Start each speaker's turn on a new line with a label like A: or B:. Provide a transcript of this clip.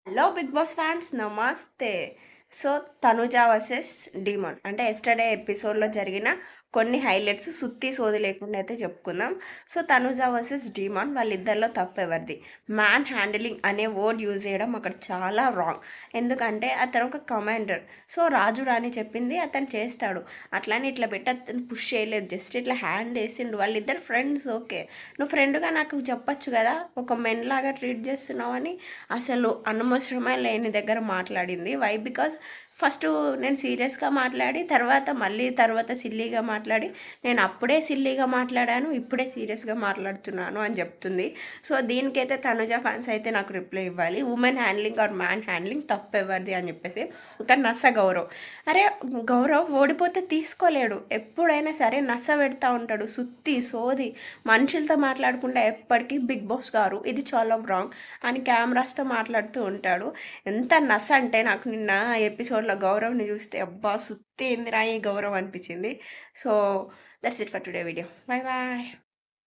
A: Hello big boss fans నమస్తే. So Tanuja versus demon అంటే yesterday ఎపిసోడ్లో జరిగిన కొన్ని హైలైట్స్ సుత్తి సోది లేకుండా అయితే చెప్పుకుందాం. సో తనుజ వర్సెస్ డీమాన్ వాళ్ళిద్దరిలో తప్పు ఎవరిది? మ్యాన్ హ్యాండిలింగ్ అనే వర్డ్ యూజ్ చేయడం అక్కడ చాలా రాంగ్. ఎందుకంటే అతను ఒక కమాండర్. సో రాజు రాణి చెప్పింది అతను చేస్తాడు. అట్లానే ఇట్లా పెట్టి అతను పుష్ చేయలేదు, జస్ట్ ఇట్లా హ్యాండ్ వేసిండు. వాళ్ళిద్దరు ఫ్రెండ్స్, ఓకే. నువ్వు ఫ్రెండ్గా నాకు చెప్పొచ్చు కదా, ఒక మెన్ లాగా ట్రీట్ చేస్తున్నావు అని. అసలు అనవసరమే లేని దగ్గర మాట్లాడింది. వై? బికాజ్ ఫస్ట్ నేను సీరియస్గా మాట్లాడి తర్వాత సిల్లీగా మాట్లాడి, నేను అప్పుడే సిల్లీగా మాట్లాడాను, ఇప్పుడే సీరియస్గా మాట్లాడుతున్నాను అని చెప్తుంది. సో దీనికైతే తనుజ ఫ్యాన్స్ అయితే నాకు రిప్లై ఇవ్వాలి. Women handling or man handling తప్పు ఎవరిది అని చెప్పేసి. ఇంకా నస గౌరవ్, అరే గౌరవ్ ఓడిపోతే తీసుకోలేడు, ఎప్పుడైనా సరే నస పెడతా ఉంటాడు, సుత్తి సోది, మనుషులతో మాట్లాడకుండా ఎప్పటికీ బిగ్ బాస్ గారు ఇది చాలా రాంగ్ అని కెమెరాస్తో మాట్లాడుతూ ఉంటాడు. ఎంత నస అంటే నాకు నిన్న ఎపిసోడ్లో గౌరవ్ని చూస్తే అబ్బా సుత్తి ఏందిరా ఈ గౌరవ్ అనిపించింది. So that's it for today video. Bye bye.